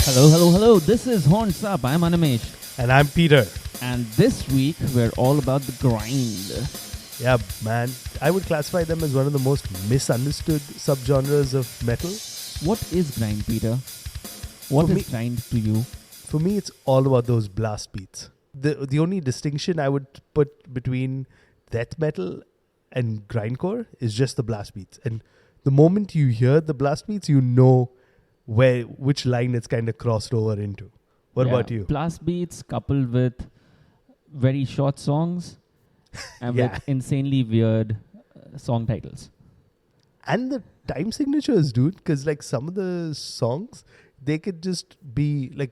Hello, hello, hello. This is Horns Up. I'm Animesh. And I'm Peter. And this week, we're all about the grind. Yeah, man. I would classify them as one of the most misunderstood subgenres of metal. What is grind, Peter? What is grind to you? For me, it's all about those blast beats. The only distinction I would put between death metal and grindcore is just the blast beats. And the moment you hear the blast beats, you know which line it's kind of crossed over into. What about you? Blast beats coupled with very short songs and with insanely weird song titles. And the time signatures, dude, because like some of the songs, they could just be like,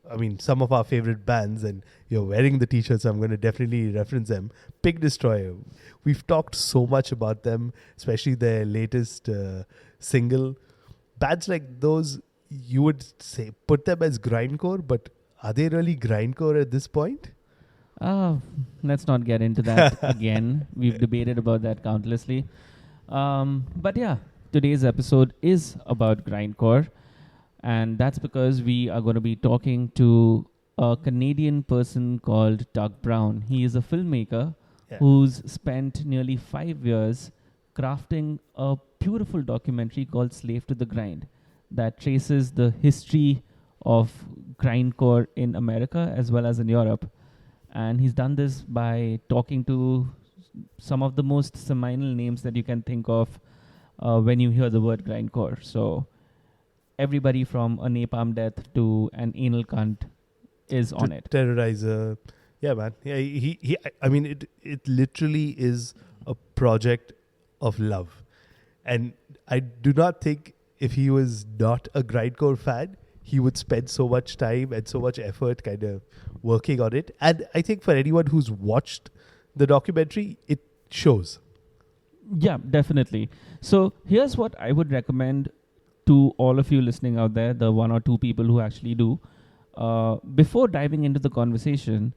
I mean, some of our favorite bands, and you're wearing the t-shirts, so I'm going to definitely reference them. Pig Destroyer. We've talked so much about them, especially their latest single. Bands like those, you would say, put them as grindcore, but are they really grindcore at this point? Let's not get into that again. We've debated about that countlessly. But yeah, today's episode is about grindcore. And that's because we are going to be talking to a Canadian person called Doug Brown. He is a filmmaker who's spent nearly 5 years crafting a beautiful documentary called Slave to the Grind that traces the history of grindcore in America as well as in Europe. And he's done this by talking to some of the most seminal names that you can think of when you hear the word grindcore. So everybody from a napalm death to an anal cunt is on it. Terrorizer. Yeah, man. Yeah, I mean, it literally is a project of love. And I do not think if he was not a grindcore fan, he would spend so much time and so much effort kind of working on it. And I think for anyone who's watched the documentary, it shows. Yeah, definitely. So here's what I would recommend to all of you listening out there, the one or two people who actually do. Before diving into the conversation,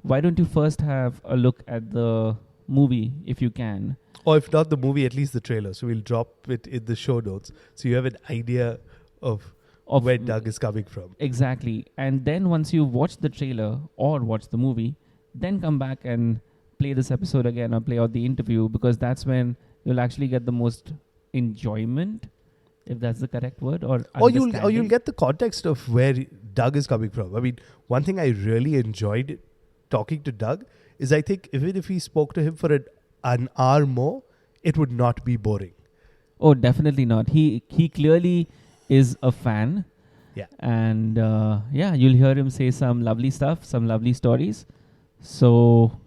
why don't you first have a look at the movie if you can? Or if not the movie, at least the trailer. So we'll drop it in the show notes so you have an idea of where Doug is coming from. Exactly. And then once you watch the trailer or watch the movie, then come back and play this episode again or play out the interview, because that's when you'll actually get the most enjoyment, if that's the correct word, or you'll get the context of where Doug is coming from. I mean, one thing I really enjoyed talking to Doug is I think even if we spoke to him for an hour more, it would not be boring. Oh, definitely not. He clearly is a fan. Yeah. And you'll hear him say some lovely stuff, some lovely stories. So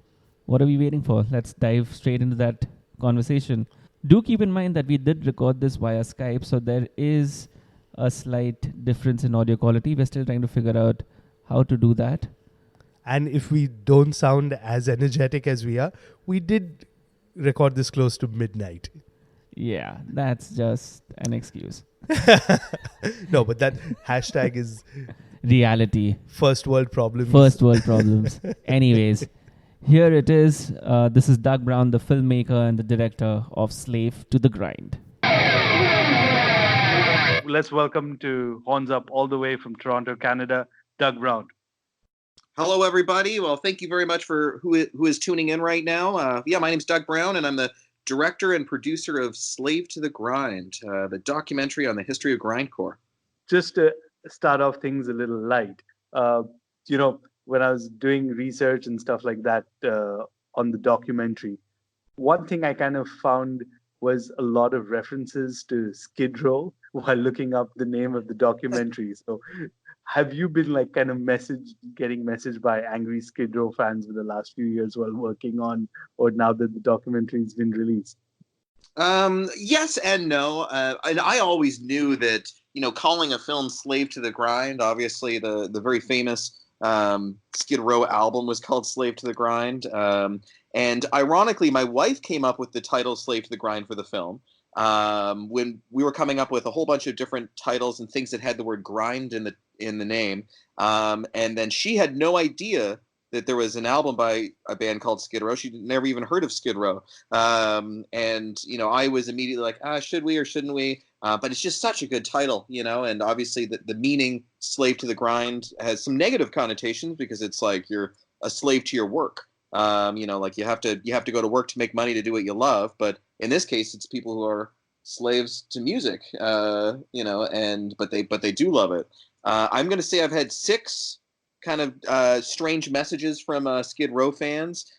what are we waiting for? Let's dive straight into that conversation. Do keep in mind that we did record this via Skype, so there is a slight difference in audio quality. We're still trying to figure out how to do that. And if we don't sound as energetic as we are, we did record this close to midnight. Yeah, that's just an excuse. No, but that hashtag is reality. First world problems. First world problems. Anyways, here it is. This is Doug Brown, the filmmaker and the director of Slave to the Grind. Let's welcome to Horns Up all the way from Toronto, Canada, Doug Brown. Hello, everybody. Well, thank you very much for who is tuning in right now. My name's Doug Brown, and I'm the director and producer of Slave to the Grind, the documentary on the history of grindcore. Just to start off things a little light, when I was doing research and stuff like that on the documentary, one thing I kind of found was a lot of references to Skid Row while looking up the name of the documentary. So have you been like kind of getting messaged by angry Skid Row fans for the last few years while working on, or now that the documentary's been released? Yes and no. And I always knew that, calling a film Slave to the Grind, obviously the very famous Skid Row album was called Slave to the Grind. And ironically, my wife came up with the title Slave to the Grind for the film. When we were coming up with a whole bunch of different titles and things that had the word grind in the name. And then she had no idea that there was an album by a band called Skid Row. She'd never even heard of Skid Row. And, I was immediately like, should we or shouldn't we? But it's just such a good title, and obviously the meaning slave to the grind has some negative connotations because it's like you're a slave to your work. Like you have to go to work to make money to do what you love. But in this case, it's people who are slaves to music, but they do love it. I'm going to say I've had 6 kind of strange messages from Skid Row fans.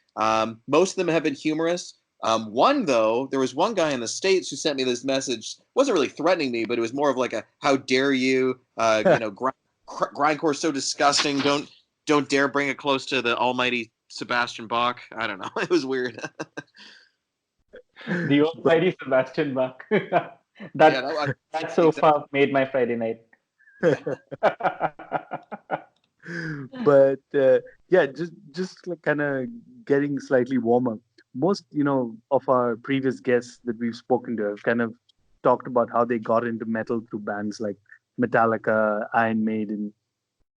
Most of them have been humorous. One, though, there was one guy in the States who sent me this message. Wasn't really threatening me, but it was more of like a "How dare you? Grindcore so disgusting. Don't dare bring it close to the almighty Sebastian Bach." I don't know. It was weird. The almighty Sebastian Bach. Yeah, that so far made my Friday night. But yeah, just like kind of getting slightly warmer. Most of our previous guests that we've spoken to have kind of talked about how they got into metal through bands like Metallica, Iron Maiden.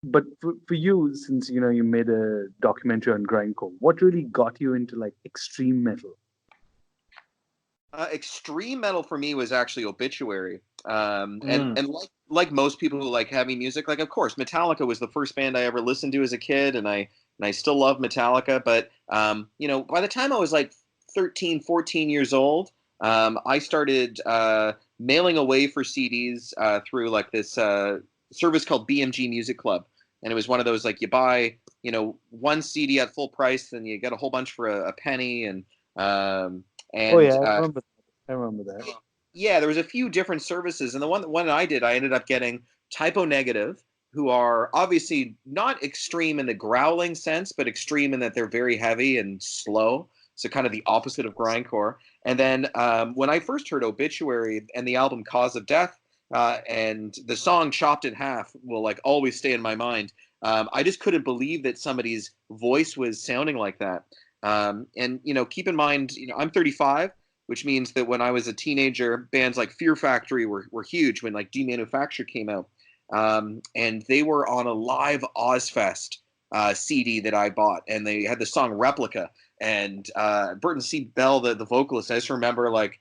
But for you, since you made a documentary on grindcore, what really got you into like extreme metal? Extreme metal for me was actually Obituary, and like most people who like heavy music, like of course Metallica was the first band I ever listened to as a kid, and I still love Metallica. But by the time I was like 13, 14 years old, I started mailing away for CDs through like this service called BMG Music Club, and it was one of those like you buy one CD at full price, and you get a whole bunch for a penny, and Oh yeah, I remember that. yeah, there was a few different services, and the one I did, I ended up getting Typo Negative, who are obviously not extreme in the growling sense, but extreme in that they're very heavy and slow. So kind of the opposite of grindcore. And then when I first heard Obituary and the album Cause of Death, and the song Chopped in Half will like always stay in my mind. I just couldn't believe that somebody's voice was sounding like that. And keep in mind, I'm 35, which means that when I was a teenager, bands like Fear Factory were huge when like Demanufacture came out. And they were on a live Ozfest CD that I bought, and they had the song Replica. And Burton C. Bell, the vocalist, I just remember like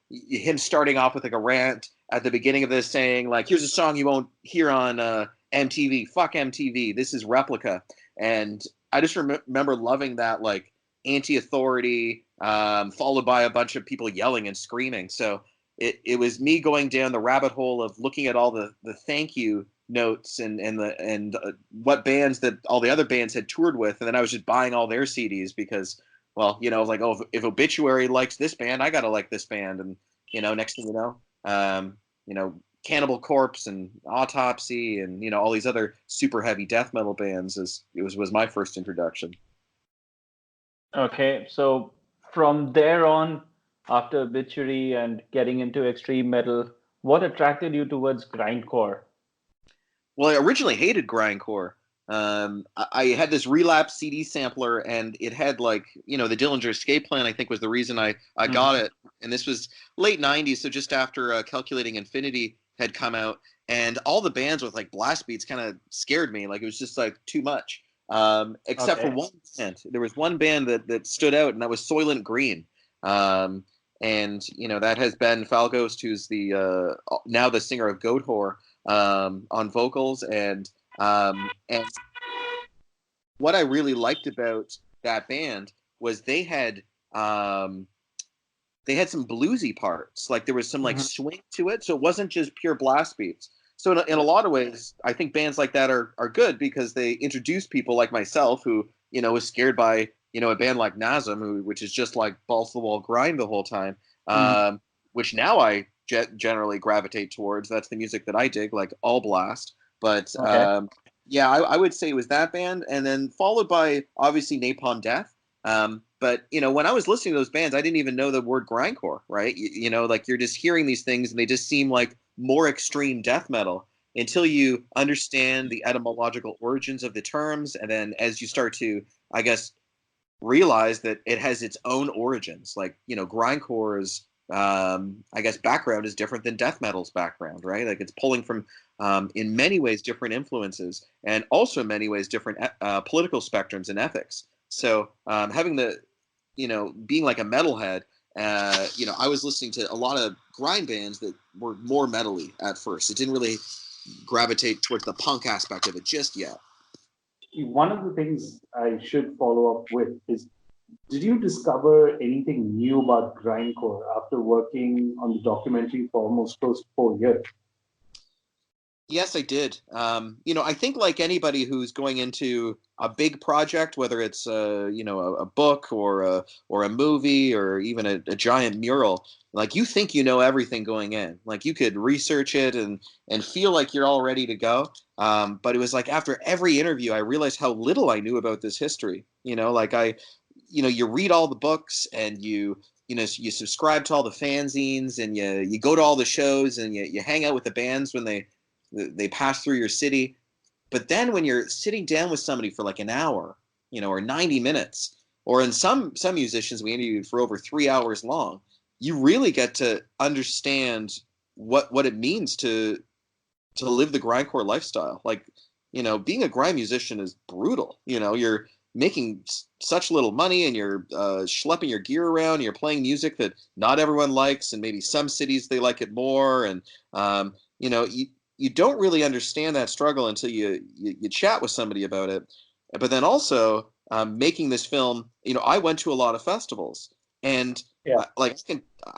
him starting off with like a rant at the beginning of this saying like, here's a song you won't hear on MTV. Fuck MTV. This is Replica. And I just remember loving that like anti-authority, followed by a bunch of people yelling and screaming. So it was me going down the rabbit hole of looking at all the thank you notes and what bands that all the other bands had toured with, and then I was just buying all their CDs because, well, like, oh, if Obituary likes this band, I gotta like this band, and next thing you know, Cannibal Corpse and Autopsy and all these other super heavy death metal bands was my first introduction. Okay, so from there on, after Obituary and getting into extreme metal, what attracted you towards grindcore? Well, I originally hated grindcore. I had this Relapse CD sampler, and it had like the Dillinger Escape Plan. I think was the reason I got it, and this was late '90s, so just after Calculating Infinity had come out, and all the bands with like Blastbeats kind of scared me. Like it was just like too much. Except for one band. There was one band that stood out, and that was Soylent Green. And that has Ben Falgost, who's the now the singer of Goat Whore, on vocals, and what I really liked about that band was they had some bluesy parts. Like there was some like swing to it, so it wasn't just pure blast beats. So in a lot of ways, I think bands like that are good because they introduce people like myself who was scared by a band like Nasm, which is just like balls to the wall grind the whole time. Which now I generally gravitate towards. That's the music that I dig, like all blast. But yeah, I would say it was that band, and then followed by obviously Napalm Death. But when I was listening to those bands, I didn't even know the word grindcore, right? Like you're just hearing these things, and they just seem like more extreme death metal until you understand the etymological origins of the terms, and then as you start to, I guess, realize that it has its own origins. Like grindcore's I guess background is different than death metal's background, right? Like it's pulling from in many ways different influences, and also in many ways different political spectrums and ethics. So having the being like a metalhead I was listening to a lot of grind bands that were more metal-y at first. It didn't really gravitate towards the punk aspect of it just yet. One of the things I should follow up with is, did you discover anything new about grindcore after working on the documentary for almost close to 4 years? Yes, I did. I think like anybody who's going into a big project, whether it's a book or a movie or even a giant mural, like you think you know everything going in. Like you could research it and feel like you're all ready to go. But it was like after every interview, I realized how little I knew about this history. You read all the books and you subscribe to all the fanzines and you go to all the shows and you hang out with the bands when they pass through your city. But then when you're sitting down with somebody for like an hour, or 90 minutes, or in some musicians we interviewed for over 3 hours long, you really get to understand what it means to live the grindcore lifestyle. Like, being a grind musician is brutal. You're making such little money and you're schlepping your gear around and you're playing music that not everyone likes, and maybe some cities they like it more. And you don't really understand that struggle until you chat with somebody about it. But then also making this film, I went to a lot of festivals, and I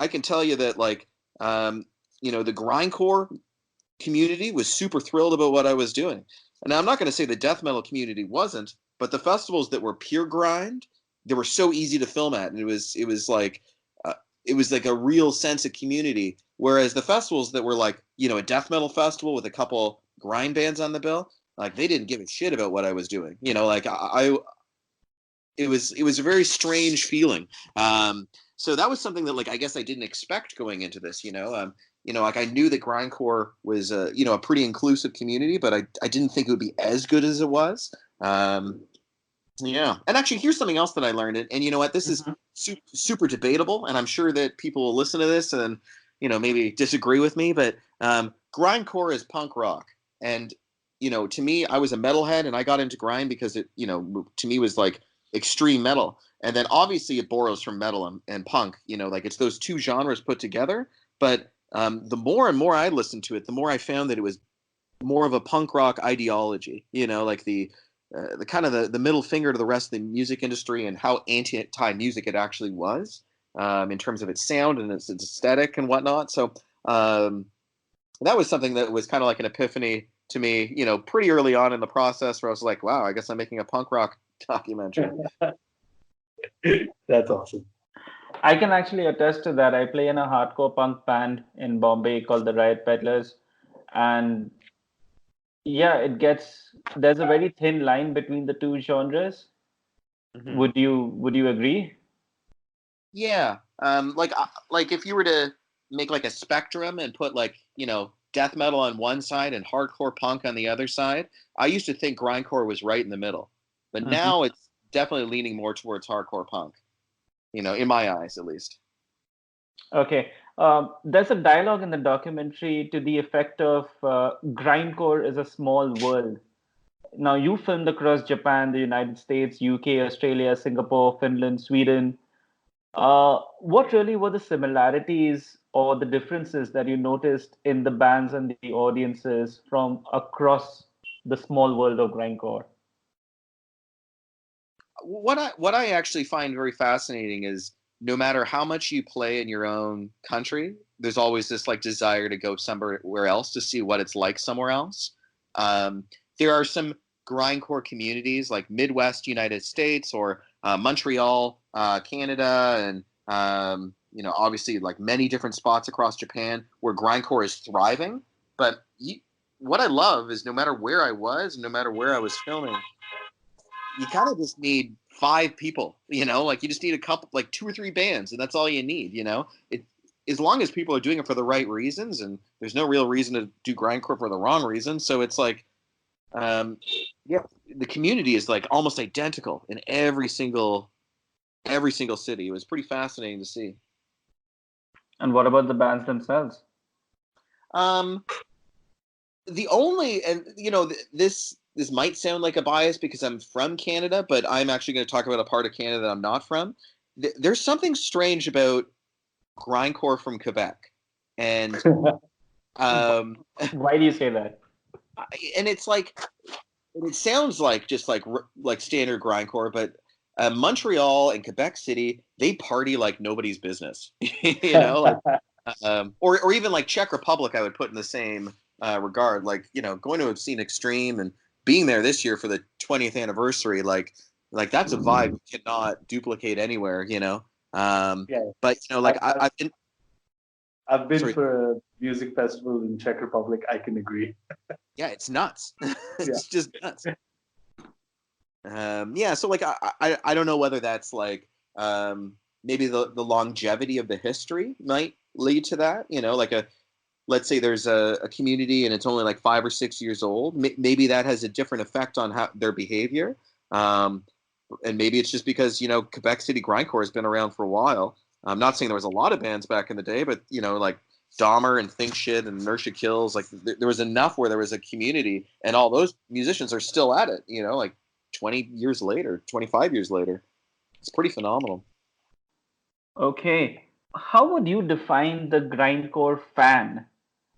can tell you that the grindcore community was super thrilled about what I was doing. And I'm not going to say the death metal community wasn't, but the festivals that were pure grind, they were so easy to film at, and it was like a real sense of community. Whereas the festivals that were like, a death metal festival with a couple grind bands on the bill, like they didn't give a shit about what I was doing. It was a very strange feeling. So that was something that I guess I didn't expect going into this. I knew that grindcore was a pretty inclusive community, but I didn't think it would be as good as it was. Yeah. And actually, here's something else that I learned. And you know what? This is super debatable, and I'm sure that people will listen to this and, maybe disagree with me, but grindcore is punk rock. And, to me, I was a metalhead, and I got into grind because it, to me was like extreme metal. And then obviously it borrows from metal and punk, it's those two genres put together. But the more and more I listened to it, the more I found that it was more of a punk rock ideology, like the kind of the middle finger to the rest of the music industry and how anti-music it actually was, in terms of its sound and its aesthetic and whatnot. So that was something that was kind of like an epiphany to me, pretty early on in the process, where I was like, wow, I guess I'm making a punk rock documentary. That's awesome. I can actually attest to that. I play in a hardcore punk band in Bombay called the Riot Peddlers. And yeah, there's a very thin line between the two genres. Mm-hmm. Would you agree? Yeah. Like if you were to make like a spectrum and put death metal on one side and hardcore punk on the other side, I used to think grindcore was right in the middle. But now it's definitely leaning more towards hardcore punk. In my eyes, at least. Okay. There's a dialogue in the documentary to the effect of grindcore is a small world. Now, you filmed across Japan, the United States, UK, Australia, Singapore, Finland, Sweden. What really were the similarities or the differences that you noticed in the bands and the audiences from across the small world of grindcore? What I actually find very fascinating is no matter how much you play in your own country, there's always this desire to go somewhere else to see what it's like somewhere else. There are some grindcore communities like Midwest United States or Montreal, Canada, and obviously many different spots across Japan where grindcore is thriving. But what I love is no matter where I was, no matter where I was filming, you kind of just need 5 people, you just need a couple, 2 or 3 bands, and that's all you need, as long as people are doing it for the right reasons, and there's no real reason to do grindcore for the wrong reason. So it's the community is almost identical in every single city. It was pretty fascinating to see. And what about the bands themselves? The only, and this might sound like a bias because I'm from Canada, but I'm actually going to talk about a part of Canada that I'm not from. There's something strange about grindcore from Quebec, and Why do you say that? and it's like it sounds like just like standard grindcore, but Montreal and Quebec City, they party like nobody's business. Like or even like Czech Republic, I would put in the same regard. Like going to have seen Extreme and being there this year for the 20th anniversary, like that's a vibe you cannot duplicate anywhere. Yeah. But like I've been sorry. for a music festival in Czech Republic. I can agree. Yeah, it's nuts. It's Yeah. just nuts. Yeah, so like I don't know whether that's like maybe the longevity of the history might lead to that. Like let's say there's a community and it's only like 5 or 6 years old. Maybe that has a different effect on how their behavior. And maybe it's just because Quebec City Grindcore has been around for a while. I'm not saying there was a lot of bands back in the day, but like Dahmer and Think Shit and Inertia Kills, like there was enough where there was a community, and all those musicians are still at it. Like 20 years later, 25 years later, it's pretty phenomenal. Okay. How would you define the grindcore fan?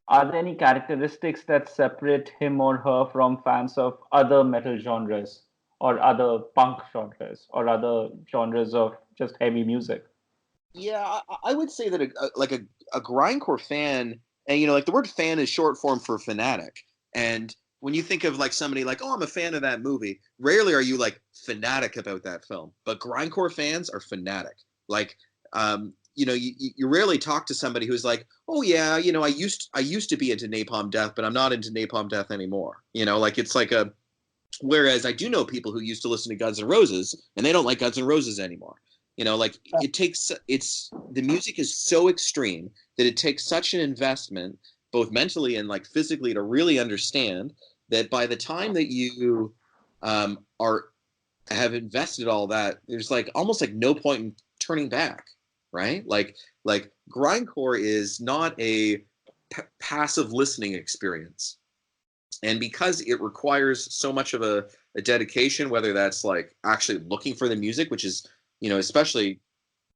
Are there any characteristics that separate him or her from fans of other metal genres or other punk genres or other genres of just heavy music? Yeah, I would say that a grindcore fan, and like the word fan is short form for fanatic. And when you think of like somebody like, oh, I'm a fan of that movie, rarely are you like fanatic about that film. But grindcore fans are fanatic. Like, you rarely talk to somebody who's like, oh yeah, I used to be into Napalm Death, but I'm not into Napalm Death anymore. Like it's like a. Whereas I do know people who used to listen to Guns N' Roses and they don't like Guns N' Roses anymore. Like the music is so extreme that it takes such an investment, both mentally and like physically, to really understand that by the time that you have invested all that, there's like almost like no point in turning back, right? Like grindcore is not a passive listening experience. And because it requires so much of a dedication, whether that's like actually looking for the music, which is, especially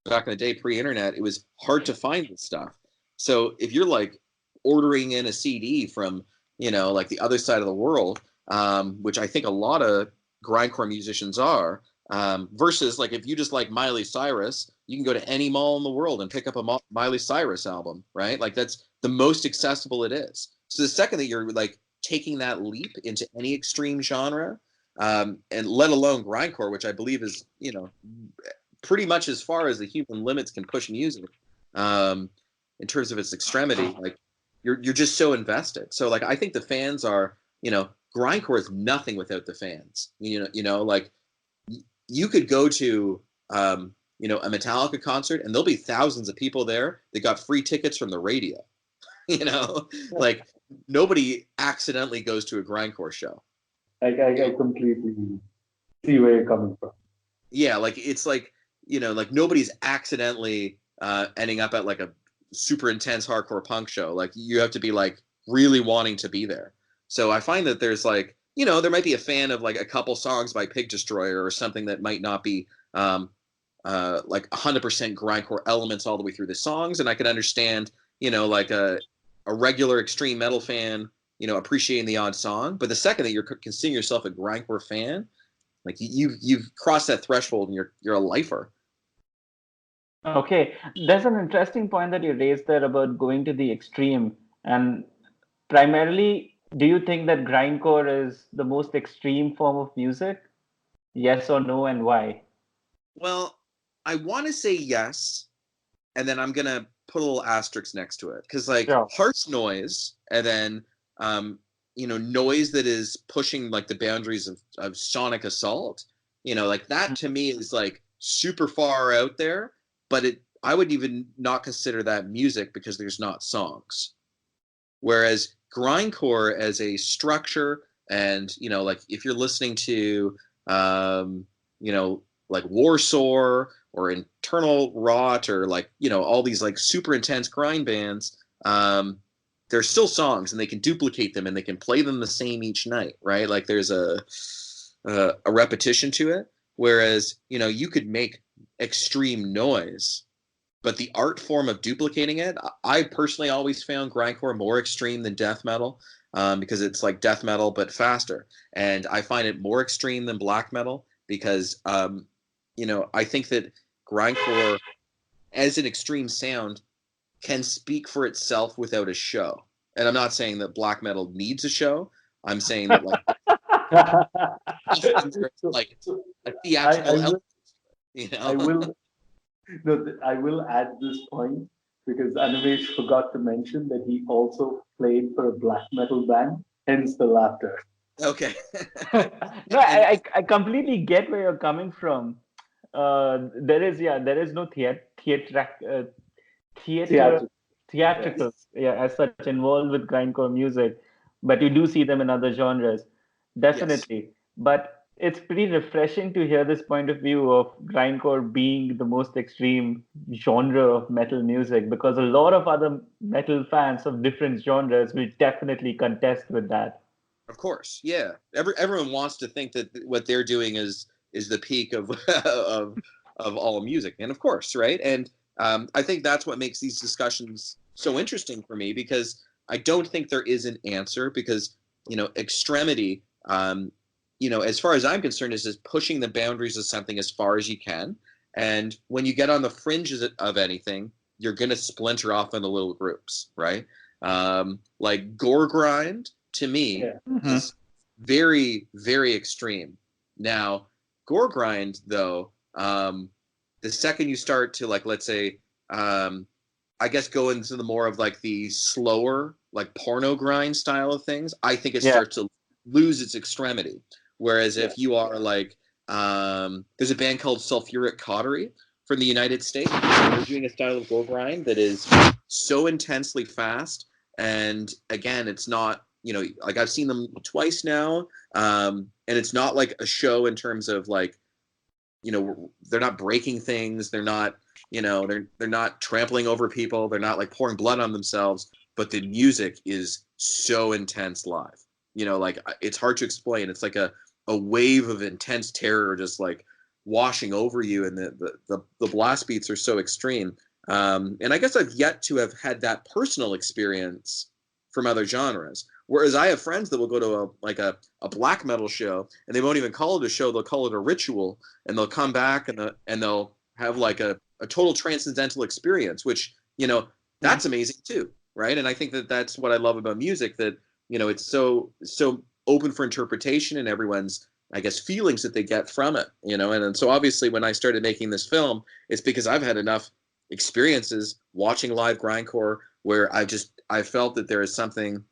back in the day, pre-internet, it was hard to find this stuff. So if you're like ordering in a CD from, like the other side of the world, which I think a lot of grindcore musicians are, versus like if you just like Miley Cyrus, you can go to any mall in the world and pick up a Miley Cyrus album, right? Like that's the most accessible it is. So the second that you're like taking that leap into any extreme genre, and let alone grindcore, which I believe is, pretty much as far as the human limits can push music, in terms of its extremity, like you're just so invested. So like I think the fans are, grindcore is nothing without the fans. Like you could go to a Metallica concert and there'll be thousands of people there that got free tickets from the radio. Like nobody accidentally goes to a grindcore show. I completely see where you're coming from. Yeah, like it's like like nobody's accidentally ending up at like a super intense hardcore punk show. Like you have to be like really wanting to be there. So I find that there's like there might be a fan of like a couple songs by Pig Destroyer or something that might not be like 100% grindcore elements all the way through the songs, and I can understand like a regular extreme metal fan appreciating the odd song. But the second that you're considering yourself a grindcore fan, like you've crossed that threshold and you're a lifer. Okay, there's an interesting point that you raised there about going to the extreme. And primarily, do you think that grindcore is the most extreme form of music? Yes or no, and why? Well, I want to say yes, and then I'm gonna put a little asterisk next to it because like Sure. harsh noise, and then noise that is pushing like the boundaries of sonic assault. Like that to me is like super far out there, but I would even not consider that music because there's not songs. Whereas grindcore as a structure, and like if you're listening to like Warsaw or Internal Rot or like all these like super intense grind bands, they're still songs and they can duplicate them and they can play them the same each night, right? Like there's a repetition to it. Whereas you could make extreme noise, but the art form of duplicating it, I personally always found grindcore more extreme than death metal, because it's like death metal but faster, and I find it more extreme than black metal because I think that grindcore as an extreme sound can speak for itself without a show. And I'm not saying that black metal needs a show. I'm saying that like often there's So, like so a I, theatrical I will element, you know. I will no I will add this point because Animesh forgot to mention that he also played for a black metal band, hence the laughter. Okay. No, and I completely get where you're coming from. There is no theater Theatrical. theatrical, Yes. as such involved with grindcore music, but you do see them in other genres, yes, definitely. But it's pretty refreshing to hear this point of view of grindcore being the most extreme genre of metal music, because a lot of other metal fans of different genres will definitely contest with that. of course. Yeah. Everyone wants to think that what they're doing is the peak of of all music, and of course, right? And I think that's what makes these discussions so interesting for me, because I don't think there is an answer, because extremity, as far as I'm concerned, is just pushing the boundaries of something as far as you can. And when you get on the fringes of anything, you're going to splinter off into little groups, right? Like gore grind to me Yeah. Mhm. is very, very extreme. Now, gore grind, though, the second you start to, like, let's say, I guess go into the more of like the slower, like porno grind style of things, I think it Yeah. starts to lose its extremity. Whereas Yeah. if you are like, there's a band called Sulfuric Cautery from the United States. They're doing a style of gore grind that is so intensely fast. And again, it's not, like I've seen them twice now. And it's not like a show in terms of like, they're not breaking things. They're not, they're not trampling over people. They're not like pouring blood on themselves. But the music is so intense live. Like it's hard to explain. It's like a wave of intense terror just like washing over you, and the blast beats are so extreme. And I guess I've yet to have had that personal experience from other genres. Whereas I have friends that will go to a black metal show, and they won't even call it a show; they'll call it a ritual, and they'll come back and they'll have like a total transcendental experience, which that's amazing too, right? And I think that that's what I love about music, that it's so open for interpretation, and everyone's, I guess, feelings that they get from it, and so obviously when I started making this film, it's because I've had enough experiences watching live grindcore where I felt that there is something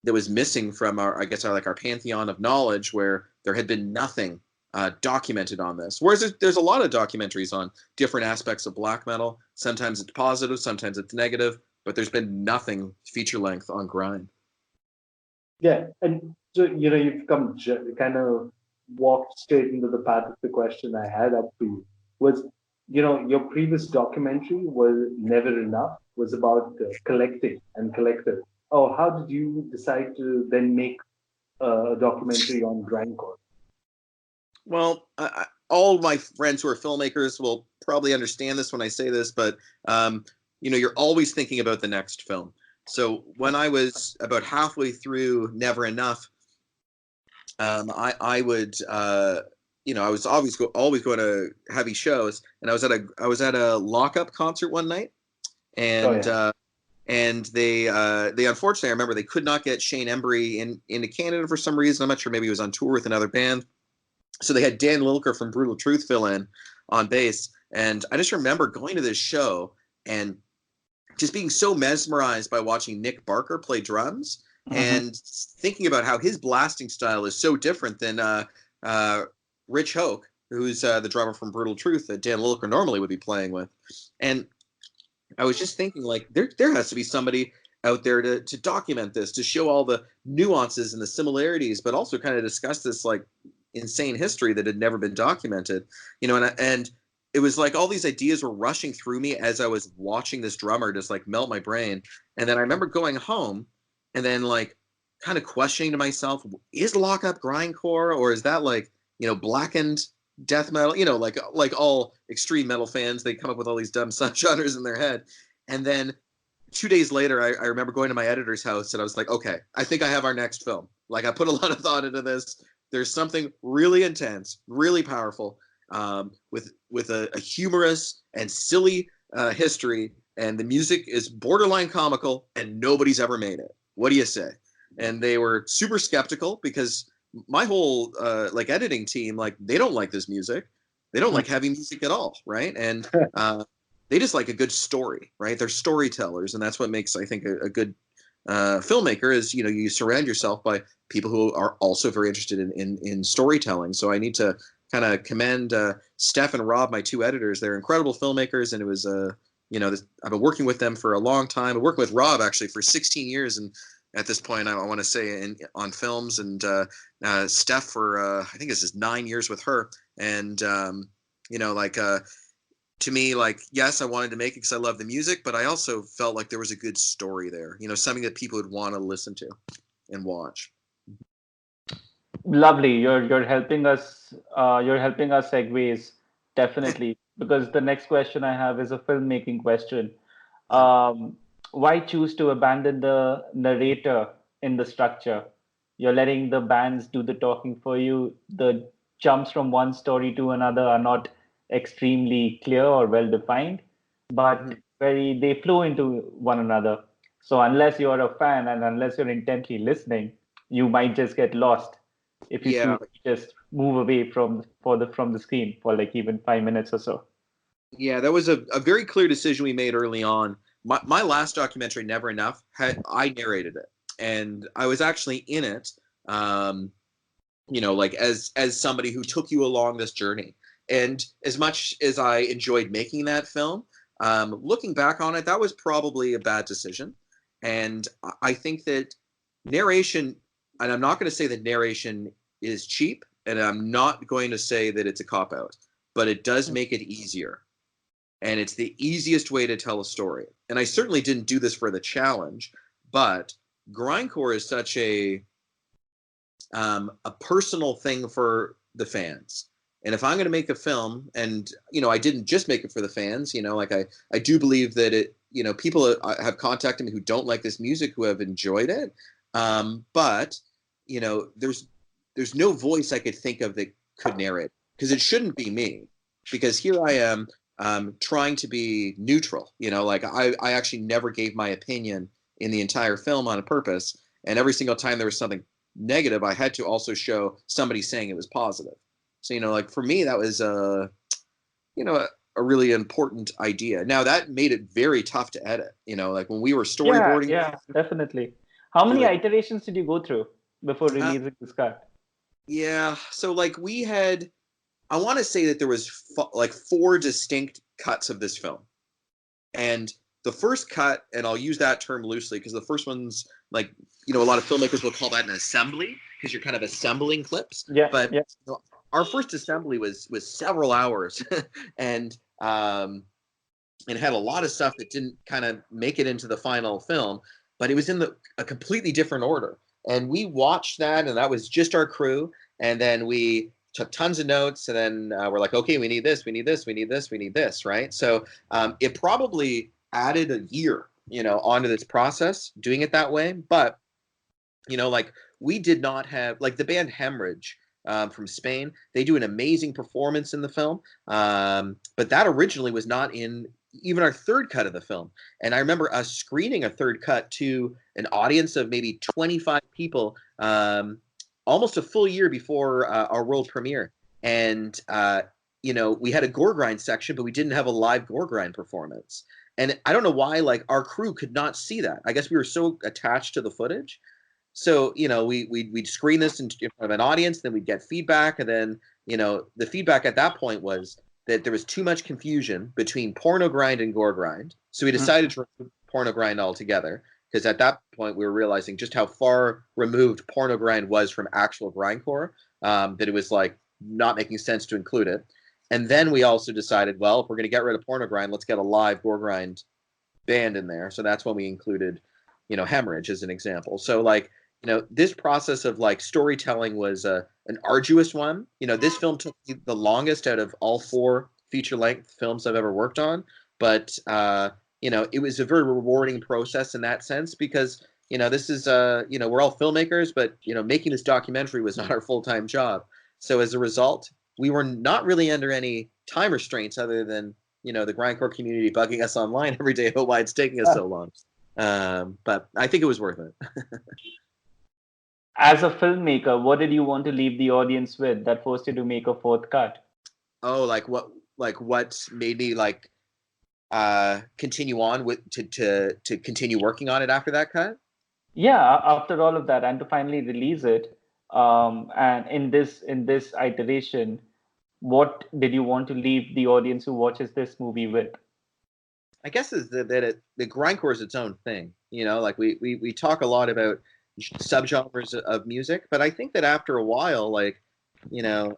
that was missing from our, I guess, our pantheon of knowledge, where there had been nothing documented on this. Whereas there's a lot of documentaries on different aspects of black metal. Sometimes it's positive, sometimes it's negative, but there's been nothing feature length on grind. Yeah. And so, you've kind of walked straight into the path of the question I had up for you. Was, your previous documentary was Never Enough, was about collecting and collectors. Oh, how did you decide to then make a documentary on grindcore? Well, all my friends who are filmmakers will probably understand this when I say this, but you're always thinking about the next film. So when I was about halfway through Never Enough, I would I was always going to heavy shows, and I was at a Lockup concert one night, Oh, and yeah. they unfortunately, I remember, they could not get Shane Embry into Canada for some reason. I'm not sure, maybe he was on tour with another band. So they had Dan Lilker from Brutal Truth fill in on bass. And I just remember going to this show and just being so mesmerized by watching Nick Barker play drums, Mhm. and thinking about how his blasting style is so different than Rich Hoke, who's the drummer from Brutal Truth that Dan Lilker normally would be playing with. And I was just thinking, like, there has to be somebody out there to document this, to show all the nuances and the similarities, but also kind of discuss this like insane history that had never been documented, and it was like all these ideas were rushing through me as I was watching this drummer just like melt my brain. And then I remember going home and then like kind of questioning to myself, is Lockup grindcore, or is that like blackened death metal, like all extreme metal fans, they come up with all these dumb subgenres in their head. And then 2 days later, I remember going to my editor's house and I was like, okay, I think I have our next film. Like, I put a lot of thought into this. There's something really intense, really powerful, with a humorous and silly history, and the music is borderline comical, and nobody's ever made it. What do you say? And they were super skeptical because my whole like editing team, like, they don't like this music. They don't like heavy music at all, right? And they just like a good story, right? They're storytellers, and that's what makes, I think, a good filmmaker is, you surround yourself by people who are also very interested in storytelling. So I need to kind of commend Steph and Rob, my two editors. They're incredible filmmakers, and it was I've been working with them for a long time. I worked with Rob actually for 16 years, and at this point, I want to say on films, and Steph for I think this is 9 years with her, and to me, like, yes, I wanted to make it because I love the music, but I also felt like there was a good story there, something that people would want to listen to and watch. Lovely. You're helping us. You're helping us segues definitely, because the next question I have is a filmmaking question. Um, why choose to abandon the narrator in the structure? You're letting the bands do the talking for you. The jumps from one story to another are not extremely clear or well defined, but they flow into one another. So unless you're a fan and unless you're intently listening, you might just get lost if you Yeah. choose to just move away from the screen for like even 5 minutes or so. Yeah, that was a very clear decision we made early on. My last documentary, Never Enough, I narrated it, and I was actually in it, like as somebody who took you along this journey. And as much as I enjoyed making that film, looking back on it, that was probably a bad decision. And I think that narration, and I'm not going to say that narration is cheap, and I'm not going to say that it's a cop out, but it does make it easier. And it's the easiest way to tell a story. And I certainly didn't do this for the challenge, but Grindcore is such a personal thing for the fans. And if I'm going to make a film, and I didn't just make it for the fans, like I do believe that it, people have contacted me who don't like this music, who have enjoyed it, but there's no voice I could think of that could narrate, because it shouldn't be me, because here I am trying to be neutral. Like I actually never gave my opinion in the entire film on purpose, and every single time there was something negative, I had to also show somebody saying it was positive. So, like for me, that was a really important idea. Now that made it very tough to edit. Like when we were storyboarding. Yeah, definitely. How many like, iterations did you go through before releasing this cut? Yeah, so like we had, I want to say that there was like 4 distinct cuts of this film, and the first cut, and I'll use that term loosely because the first one's like, a lot of filmmakers will call that an assembly, because you're kind of assembling clips. Yeah, But yeah. our first assembly was several hours, and it had a lot of stuff that didn't kind of make it into the final film, but it was in a completely different order. And we watched that, and that was just our crew. And then we took tons of notes, and then we're like, okay, we need this, we need this, we need this, we need this, right? So it probably added a year, onto this process, doing it that way. But, like we did not have, like the band Hemorrhage from Spain, they do an amazing performance in the film. But that originally was not in even our third cut of the film. And I remember us screening a third cut to an audience of maybe 25 people, almost a full year before our world premiere. And, we had a gore grind section, but we didn't have a live gore grind performance. And I don't know why, like our crew could not see that. I guess we were so attached to the footage. So, we'd screen this in front of an audience, then we'd get feedback. And then, the feedback at that point was that there was too much confusion between porno grind and gore grind. So we decided to remove porno grind altogether, because at that point we were realizing just how far removed porno grind was from actual grindcore, that it was like not making sense to include it. And then we also decided, well, if we're going to get rid of porno grind, let's get a live gore grind band in there. So that's when we included, Hemorrhage as an example. So like, this process of like storytelling was an arduous one. This film took me the longest out of all 4 feature-length films I've ever worked on, but it was a very rewarding process in that sense because this is we're all filmmakers, but making this documentary was not our full-time job. So as a result, we were not really under any time restraints other than the grindcore community bugging us online every day about why it's taking us so long. But I think it was worth it. As a filmmaker, what did you want to leave the audience with that forced you to make a 4th cut? Oh, what made me continue on with to continue working on it after that cut? Yeah, after all of that, and to finally release it, and in this iteration, what did you want to leave the audience who watches this movie with? I guess is that the grindcore is its own thing. Like we talk a lot about subgenres of music, but I think that after a while, you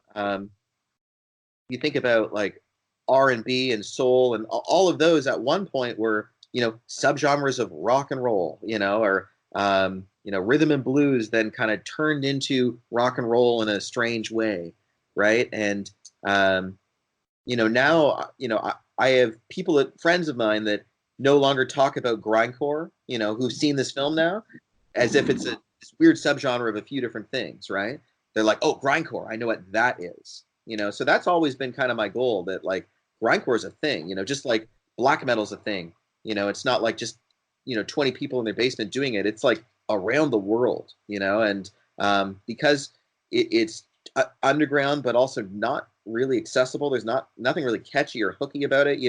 think about like R&B and soul and all of those at one point were subgenres of rock and roll, or rhythm and blues then kind of turned into rock and roll in a strange way, right? And now I have friends of mine that no longer talk about grindcore, who've seen this film now, as if it's this weird subgenre of a few different things, right? They're like, oh, grindcore, I know what that is. So that's always been kind of my goal, that like grindcore is a thing, just like black metal is a thing. It's not like just 20 people in their basement doing it. It's like around the world, and because it's underground, but also not really accessible. There's nothing really catchy or hooky about it.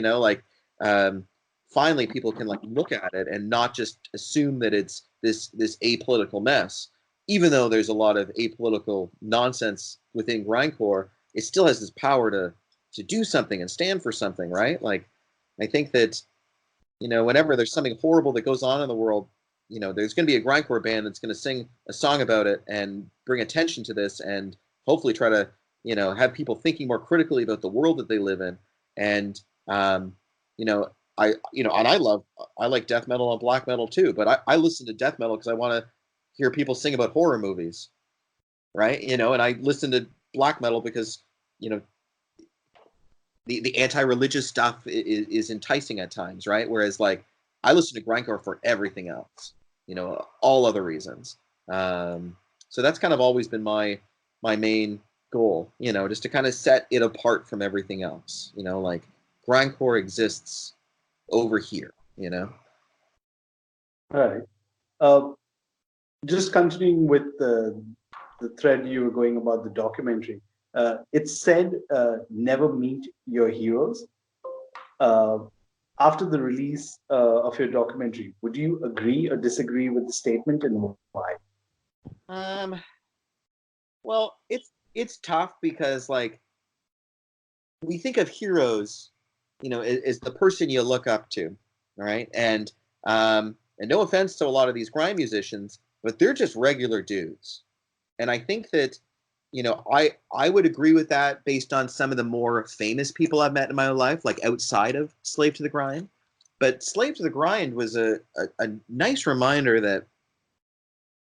Finally, people can like look at it and not just assume that it's this apolitical mess. Even though there's a lot of apolitical nonsense within grindcore, it still has this power to do something and stand for something, right? Like, I think that whenever there's something horrible that goes on in the world, there's going to be a grindcore band that's going to sing a song about it and bring attention to this and hopefully try to have people thinking more critically about the world that they live in. And I like death metal and black metal too, but I listen to death metal because I want to hear people sing about horror movies, right? And I listen to black metal because the anti-religious stuff is enticing at times, right? Whereas like I listen to grindcore for everything else, all other reasons. So that's kind of always been my main goal, just to kind of set it apart from everything else. Like grindcore exists over here. All right. Just continuing with the thread you were going about the documentary. It said, never meet your heroes. After the release of your documentary, would you agree or disagree with the statement, and why? Well, it's tough because like we think of heroes, as the person you look up to, right? And no offense to a lot of these grind musicians, but they're just regular dudes. And I think that I would agree with that based on some of the more famous people I've met in my life, like outside of Slave to the Grind. But Slave to the Grind was a nice reminder that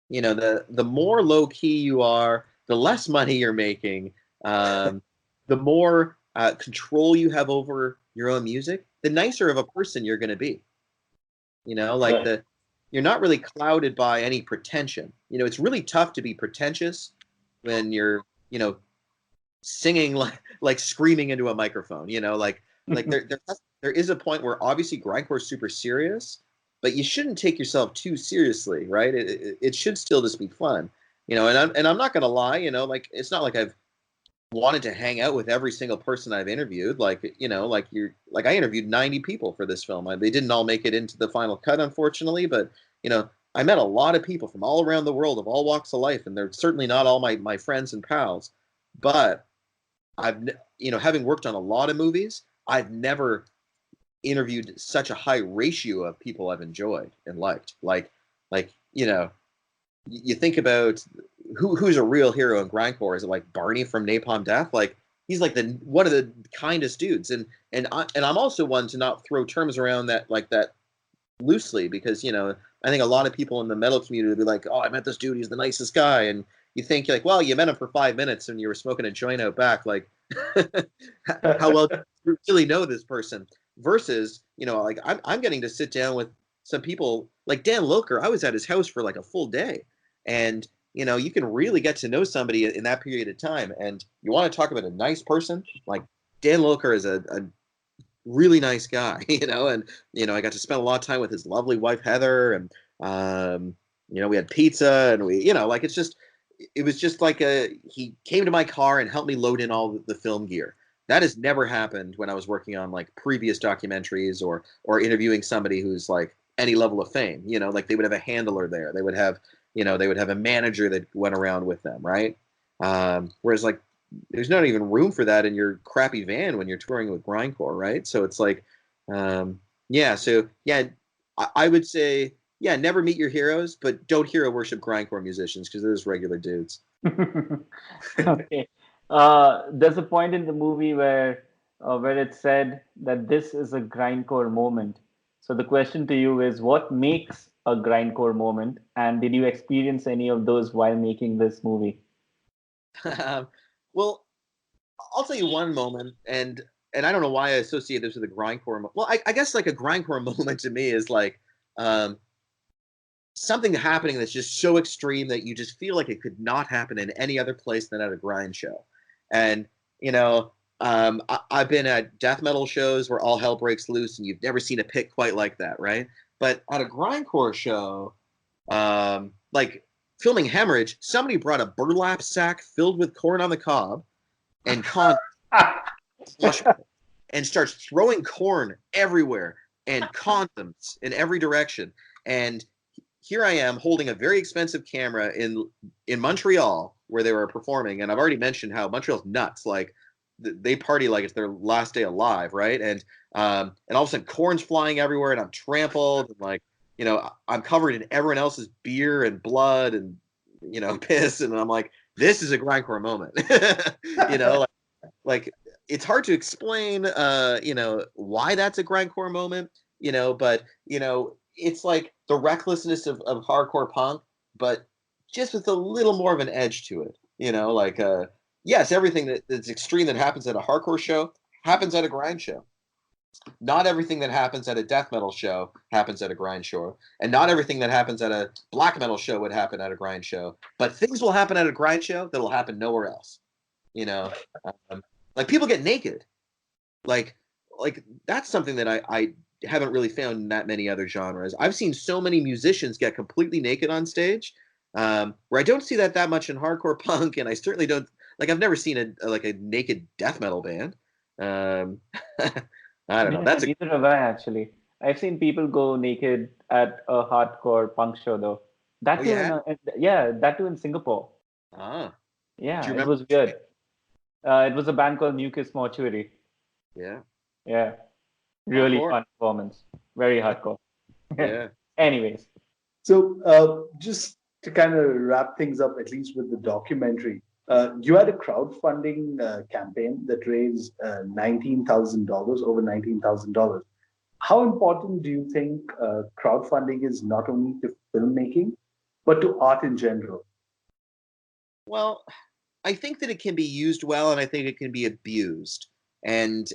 the more low key you are, the less money you're making, the more control you have over your own music, the nicer of a person you're going to be. You're not really clouded by any pretension. It's really tough to be pretentious when you're, singing like screaming into a microphone. There is a point where obviously grindcore is super serious, but you shouldn't take yourself too seriously, right? It should still just be fun, And I'm not gonna lie, it's not like I've wanted to hang out with every single person I've interviewed. I interviewed 90 people for this film. They didn't all make it into the final cut, unfortunately, but I met a lot of people from all around the world of all walks of life, and they're certainly not all my friends and pals. But having worked on a lot of movies, I've never interviewed such a high ratio of people I've enjoyed and liked. You think about who's a real hero in grindcore. Is it like Barney from Napalm Death? Like he's like one of the kindest dudes, and I'm also one to not throw terms around that loosely because I think a lot of people in the metal community would be like, oh, I met this dude, he's the nicest guy. And you think, like, well, you met him for 5 minutes and you were smoking a joint out back. Like, how well do you really know this person? Versus, like I'm getting to sit down with some people like Dan Loker. I was at his house for like a full day. And, you can really get to know somebody in that period of time. And you want to talk about a nice person? Like Dan Loker is a really nice guy, and, I got to spend a lot of time with his lovely wife, Heather. And, we had pizza and like, it was just like he came to my car and helped me load in all the film gear. That has never happened when I was working on like previous documentaries or interviewing somebody who's like any level of fame, like they would have a handler there. They would have, a manager that went around with them. Right. Whereas like, there's not even room for that in your crappy van when you're touring with Grindcore. Right. So it's like, I would say, never meet your heroes, but don't hero worship Grindcore musicians because they're just regular dudes. Okay. There's a point in the movie where it's said that this is a grindcore moment. So the question to you is, what makes a grindcore moment, and did you experience any of those while making this movie? Well, I'll tell you one moment, and I don't know why I associate this with a grindcore. Well, I guess like a grindcore moment to me is like something happening that's just so extreme that you just feel like it could not happen in any other place than at a grind show. And, I've been at death metal shows where all hell breaks loose and you've never seen a pit quite like that, right? But at a grindcore show, like filming Hemorrhage, somebody brought a burlap sack filled with corn on the cob and and starts throwing corn everywhere and condoms in every direction. And here I am holding a very expensive camera in Montreal where they were performing. And I've already mentioned how Montreal's nuts. Like they party like it's their last day alive. Right. And all of a sudden corn's flying everywhere and I'm trampled. And like, I'm covered in everyone else's beer and blood and, piss. And I'm like, this is a grindcore moment, like it's hard to explain, why that's a grindcore moment, but, it's like the recklessness of hardcore punk, but just with a little more of an edge to it, like, yes, everything that's extreme that happens at a hardcore show happens at a grind show. Not everything that happens at a death metal show happens at a grind show, and not everything that happens at a black metal show would happen at a grind show, but things will happen at a grind show that will happen nowhere else, like people get naked, like that's something that I haven't really found in that many other genres. I've seen so many musicians get completely naked on stage, where I don't see that much in hardcore punk, and I certainly don't like. I've never seen a naked death metal band. I don't know. Neither have I actually. I've seen people go naked at a hardcore punk show though. That too, that too in Singapore. Ah, yeah, it was weird. It was a band called Mucus Mortuary. Yeah. Yeah. Really fun performance. Very hardcore. Yeah. Anyways. So just to kind of wrap things up, at least with the documentary, you had a crowdfunding campaign that raised $19,000, over $19,000. How important do you think crowdfunding is not only to filmmaking, but to art in general? Well, I think that it can be used well, and I think it can be abused. And,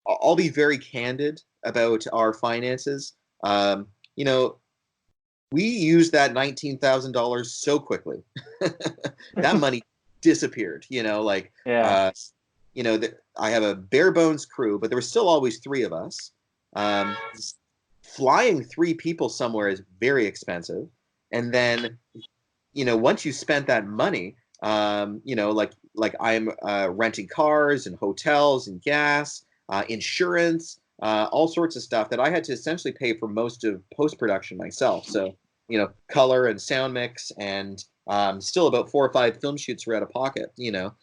I'll be very candid about our finances. We used that $19,000 so quickly. That money disappeared, I have a bare bones crew, but there were still always three of us. Flying three people somewhere is very expensive. And then, once you spent that money, like I'm renting cars and hotels and gas, insurance, all sorts of stuff that I had to essentially pay for most of post-production myself. So, color and sound mix, and still about 4 or 5 film shoots were out of pocket, and,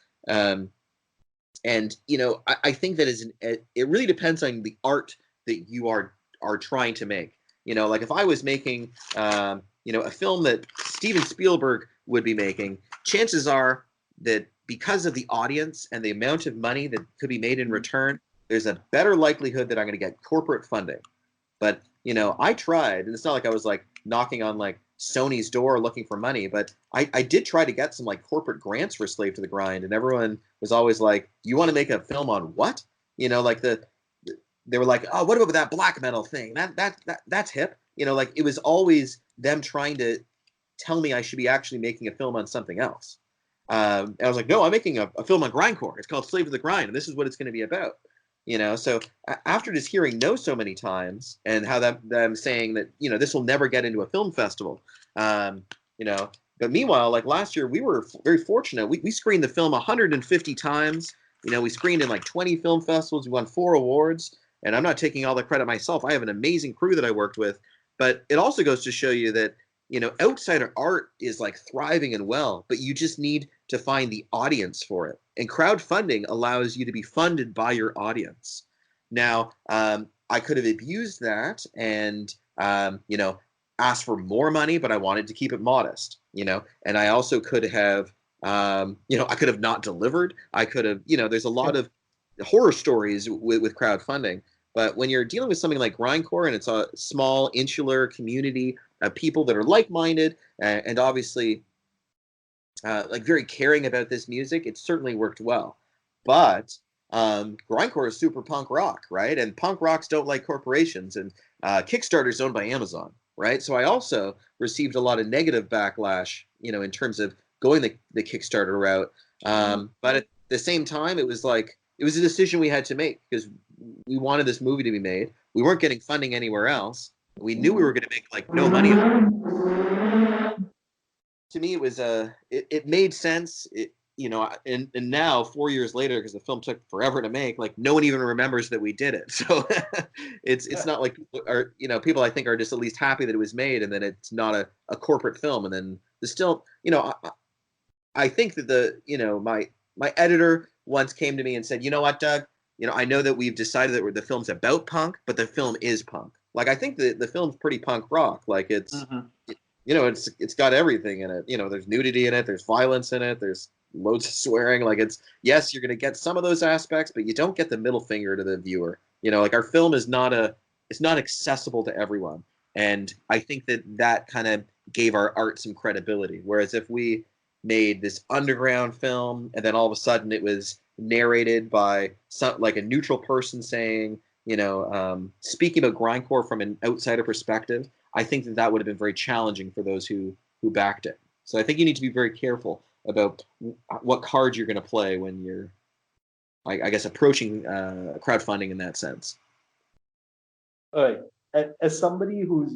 I think that it really depends on the art that you are trying to make. Like if I was making, a film that Steven Spielberg would be making, chances are that because of the audience and the amount of money that could be made in return, there's a better likelihood that I'm going to get corporate funding. But I tried, and it's not like I was like knocking on like Sony's door looking for money, but I did try to get some like corporate grants for Slave to the Grind, and everyone was always like, "You want to make a film on what?" Like they were like, "Oh, what about that black metal thing? That's hip." Like it was always them trying to tell me I should be actually making a film on something else. And I was like, no, I'm making a film on grindcore. It's called Slave to the Grind, and this is what it's going to be about. So after just hearing no so many times, and how them saying that this will never get into a film festival, but meanwhile, like last year, we were very fortunate. We screened the film 150 times. We screened in like 20 film festivals. We won 4 awards, and I'm not taking all the credit myself. I have an amazing crew that I worked with, but it also goes to show you that outsider art is like thriving and well, but you just need to find the audience for it. And crowdfunding allows you to be funded by your audience. Now, I could have abused that and, asked for more money, but I wanted to keep it modest, and I also could have, I could have not delivered. I could have, there's a lot of horror stories with crowdfunding. But when you're dealing with something like Grindcore and it's a small insular community of people that are like-minded and obviously like very caring about this music, it certainly worked well. But Grindcore is super punk rock, right? And punk rocks don't like corporations, and Kickstarter's owned by Amazon, right? So I also received a lot of negative backlash, in terms of going the Kickstarter route. But at the same time, it was a decision we had to make because we wanted this movie to be made. We weren't getting funding anywhere else. We knew we were going to make like no money. To me, it was it made sense. And now 4 years later, because the film took forever to make, like no one even remembers that we did it. So it's not like people I think are just at least happy that it was made and that it's not a corporate film. And then there's still I think that my editor once came to me and said, "You know what, Doug? I know that we've decided that the film's about punk, but the film is punk. Like, I think the film's pretty punk rock. Like, it's, it's got everything in it. There's nudity in it. There's violence in it. There's loads of swearing. Like, yes, you're going to get some of those aspects, but you don't get the middle finger to the viewer. Like our film is it's not accessible to everyone. And I think that kind of gave our art some credibility. Whereas if we made this underground film and then all of a sudden it was narrated by like a neutral person saying, speaking about grindcore from an outsider perspective, I think that would have been very challenging for those who backed it. So I think you need to be very careful about what cards you're going to play when you're, I guess, approaching crowdfunding in that sense. All right. As somebody who's,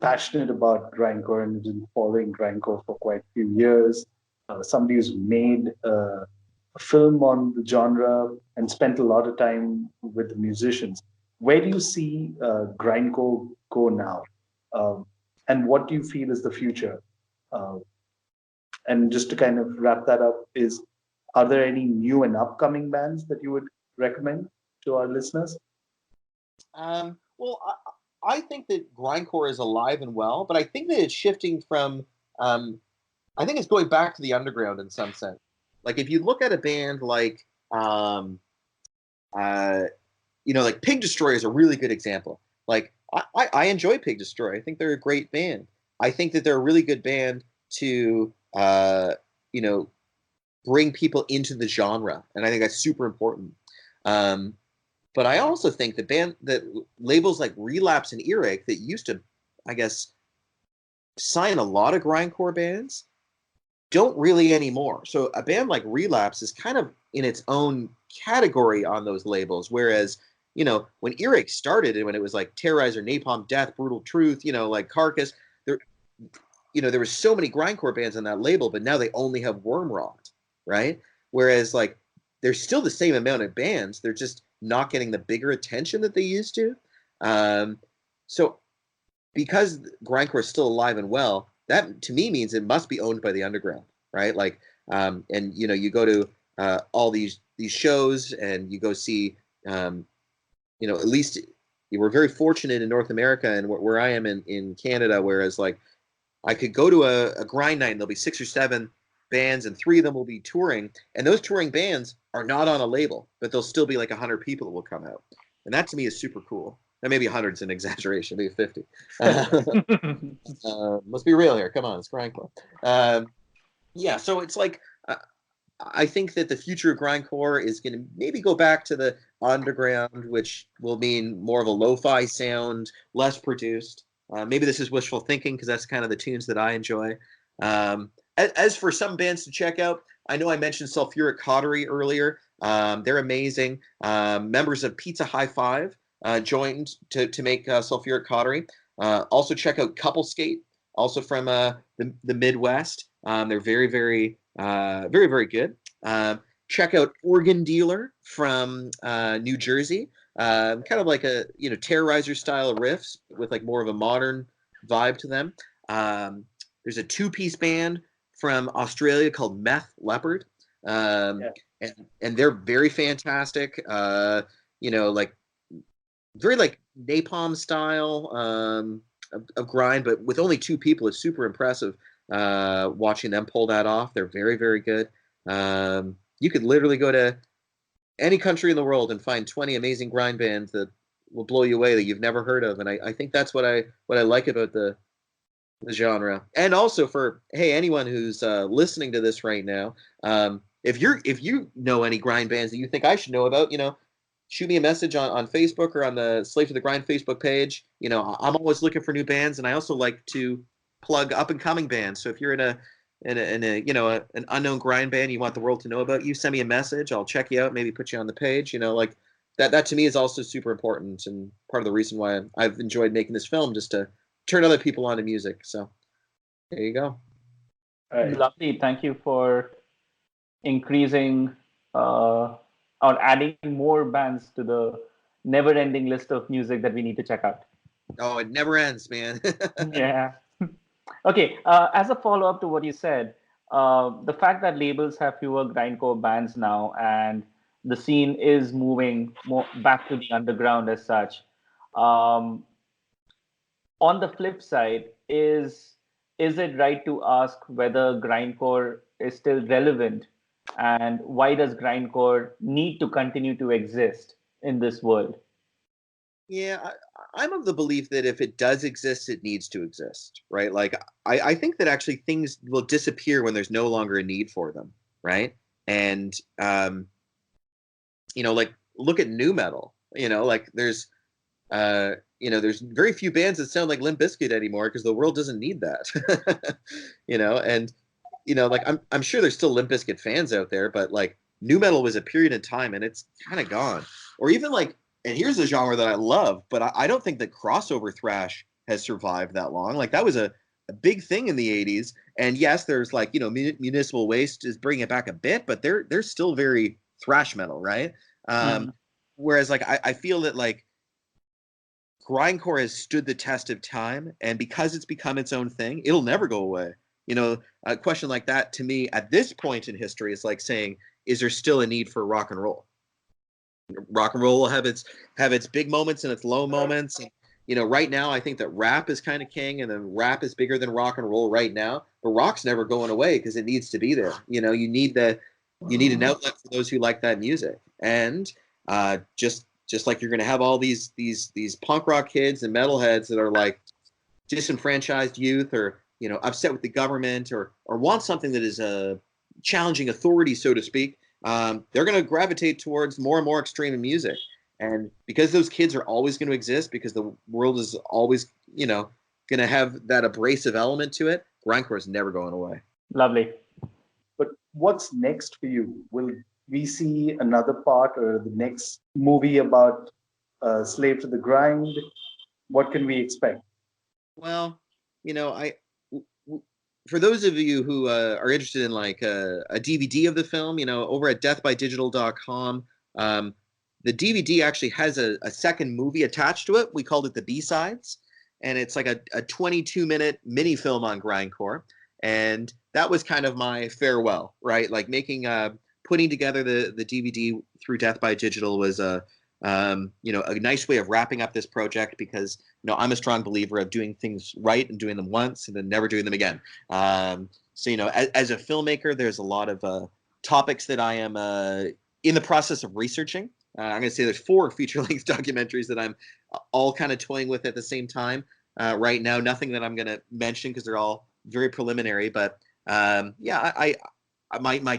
passionate about grindcore and has been following grindcore for quite a few years, somebody who's made a film on the genre and spent a lot of time with the musicians. Where do you see grindcore go now? And what do you feel is the future? And just to kind of wrap that up, are there any new and upcoming bands that you would recommend to our listeners? Well, I think that grindcore is alive and well, but I think that it's shifting from, I think it's going back to the underground in some sense. Like if you look at a band like, like Pig Destroy is a really good example. Like I enjoy Pig Destroy. I think they're a great band. I think that they're a really good band to, bring people into the genre, and I think that's super important. But I also think that labels like Relapse and Earache that used to, I guess, sign a lot of grindcore bands don't really anymore. So a band like Relapse is kind of in its own category on those labels. Whereas, when Earache started and when it was like Terrorizer, Napalm Death, Brutal Truth, like Carcass, there were so many grindcore bands on that label, but now they only have Wormrot, right? Whereas like there's still the same amount of bands. They're just not getting the bigger attention that they used to. So because grindcore is still alive and well, that to me means it must be owned by the underground, right? Like, and you go to all these shows and you go see, at least we're very fortunate in North America and where I am in Canada, whereas like I could go to a grind night and there'll be 6 or 7 bands and 3 of them will be touring, and those touring bands are not on a label, but there'll still be like 100 people that will come out, and that to me is super cool. maybe 100's an exaggeration, maybe 50. Let's be real here. Come on, it's grindcore. Yeah, so it's like I think that the future of grindcore is going to maybe go back to the underground, which will mean more of a lo-fi sound, less produced. Maybe this is wishful thinking because that's kind of the tunes that I enjoy. As for some bands to check out, I know I mentioned Sulfuric Cautery earlier. They're amazing. Members of Pizza High Five joined to make Sulfuric Cautery. Also check out Couple Skate, also from the Midwest. They're very, very, very, very good. Check out Organ Dealer from New Jersey. Kind of like a Terrorizer style riffs with like more of a modern vibe to them. There's a two-piece band from Australia called Meth Leopard, and they're very fantastic. Like very like Napalm style of grind, but with only two people, it's super impressive. Watching them pull that off, they're very, very good. You could literally go to any country in the world and find 20 amazing grind bands that will blow you away that you've never heard of, and I think that's what I like about the genre. And also for anyone who's listening to this right now, if you know any grind bands that you think I should know about, shoot me a message on Facebook or on the Slave to the Grind Facebook page. I'm always looking for new bands, and I also like to plug up and coming bands. So if you're in a an unknown grind band you want the world to know about, you send me a message. I'll check you out, maybe put you on the page. Like that to me is also super important and part of the reason why I've enjoyed making this film, just to turn other people on to music. So there you go. Right. Lovely. Thank you for increasing or adding more bands to the never-ending list of music that we need to check out. Oh, it never ends, man. Yeah. Okay. As a follow-up to what you said, the fact that labels have fewer grindcore bands now and the scene is moving more back to the underground as such. On the flip side, is it right to ask whether grindcore is still relevant, and why does grindcore need to continue to exist in this world? Yeah, I'm of the belief that if it does exist, it needs to exist, right? Like, I think that actually things will disappear when there's no longer a need for them, right? And, like, look at nu metal, like there's very few bands that sound like Limp Bizkit anymore because the world doesn't need that, and, like, I'm sure there's still Limp Bizkit fans out there, but like nu metal was a period in time and it's kind of gone. Or even like, and here's a genre that I love, but I don't think that crossover thrash has survived that long. Like that was a big thing in the 80s. And yes, there's like, Municipal Waste is bringing it back a bit, but they're still very thrash metal, right? Whereas like I feel that like grindcore has stood the test of time, and because it's become its own thing, it'll never go away. A question like that to me at this point in history is like saying, is there still a need for rock and roll? Rock and roll will have its big moments and its low moments. And, right now I think that rap is kind of king, and then rap is bigger than rock and roll right now. But rock's never going away because it needs to be there. You need an outlet for those who like that music. And just like you're going to have all these punk rock kids and metalheads that are like disenfranchised youth, or upset with the government, or want something that is challenging authority, so to speak. They're going to gravitate towards more and more extreme music. And because those kids are always going to exist, because the world is always, going to have that abrasive element to it, grindcore is never going away. Lovely. But what's next for you? Will we see another part or the next movie about Slave to the Grind? What can we expect? Well, for those of you who are interested in like a DVD of the film, over at deathbydigital.com, the DVD actually has a second movie attached to it. We called it the B-Sides, and it's like a 22-minute mini film on grindcore. And that was kind of my farewell, right? Like putting together the DVD through Death by Digital was a nice way of wrapping up this project, because I'm a strong believer of doing things right and doing them once and then never doing them again. So as a filmmaker, there's a lot of topics that I am in the process of researching. I'm going to say there's 4 feature-length documentaries that I'm all kind of toying with at the same time right now. Nothing that I'm going to mention because they're all very preliminary. But my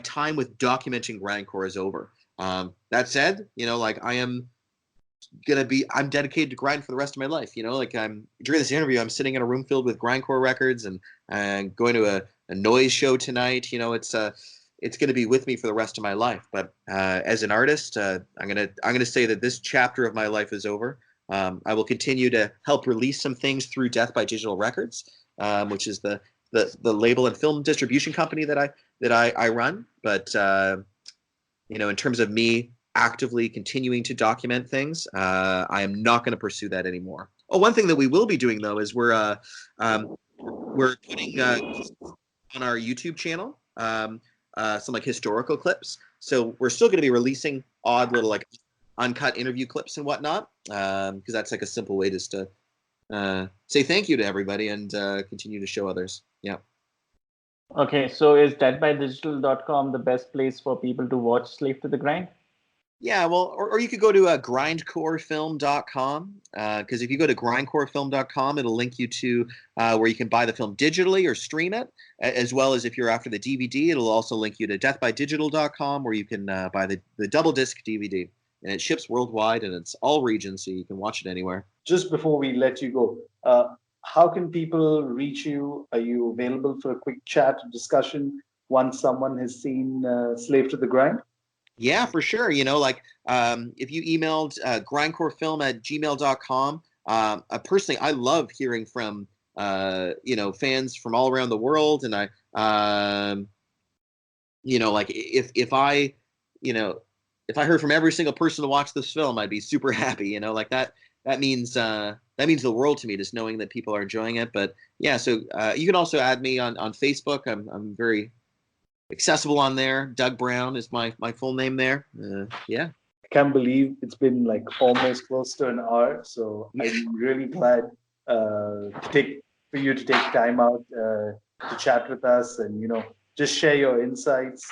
time with documenting grindcore is over. That said, I'm dedicated to grind for the rest of my life. During this interview, I'm sitting in a room filled with grindcore records and going to a noise show tonight. It's going to be with me for the rest of my life. But as an artist, I'm gonna say that this chapter of my life is over. I will continue to help release some things through Death by Digital Records, which is the label and film distribution company that I run. But in terms of me actively continuing to document things, I am not going to pursue that anymore. Oh, one thing that we will be doing though is we're putting on our YouTube channel some like historical clips. So we're still going to be releasing odd little like uncut interview clips and whatnot, because that's like a simple way just to say thank you to everybody and continue to show others. Yeah. Okay, so is deadbydigital.com the best place for people to watch Slave to the Grind? Yeah, well, or you could go to grindcorefilm.com, because if you go to grindcorefilm.com, it'll link you to where you can buy the film digitally or stream it, as well as if you're after the DVD, it'll also link you to deathbydigital.com, where you can buy the double disc DVD. And it ships worldwide, and it's all regions, so you can watch it anywhere. Just before we let you go, how can people reach you? Are you available for a quick chat discussion once someone has seen Slave to the Grind? Yeah, for sure. If you emailed grindcorefilm@gmail.com, personally, I love hearing from, fans from all around the world. And if I heard from every single person to watch this film, I'd be super happy, that means the world to me, just knowing that people are enjoying it. But yeah, so you can also add me on Facebook. I'm very accessible on there. Doug Brown is my full name there. Yeah. I can't believe it's been like almost close to an hour. So I'm really glad for you to take time out to chat with us and, just share your insights.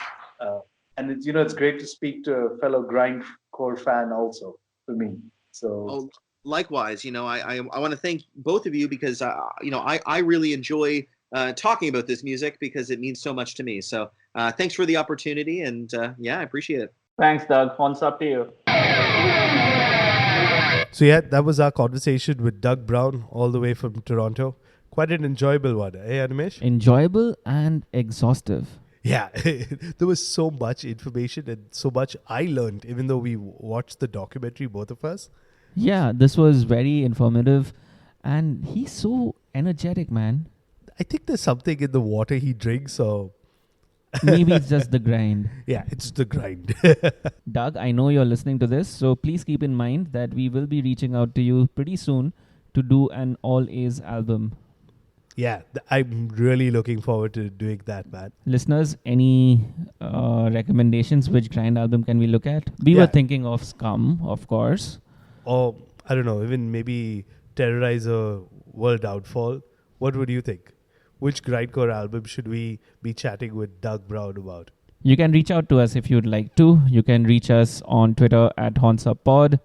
And it's great to speak to a fellow grindcore fan also for me. So likewise, I want to thank both of you because I really enjoy talking about this music because it means so much to me. So thanks for the opportunity, and I appreciate it. Thanks, Doug. Phone's up to you. So yeah, that was our conversation with Doug Brown all the way from Toronto. Quite an enjoyable one, eh, Animesh? Enjoyable and exhaustive. Yeah, there was so much information and so much I learned, even though we watched the documentary, both of us. Yeah, this was very informative, and he's so energetic, man. I think there's something in the water he drinks, or maybe it's just the grind. Yeah, it's the grind. Doug, I know you're listening to this, so please keep in mind that we will be reaching out to you pretty soon to do an all A's album. Yeah, I'm really looking forward to doing that, man. Listeners, any recommendations? Which grind album can we look at? We were thinking of Scum, of course. Or, I don't know, even maybe Terrorizer, World Outfall. What would you think? Which grindcore album should we be chatting with Doug Brown about? You can reach out to us if you'd like to. You can reach us on Twitter at HonsupPod.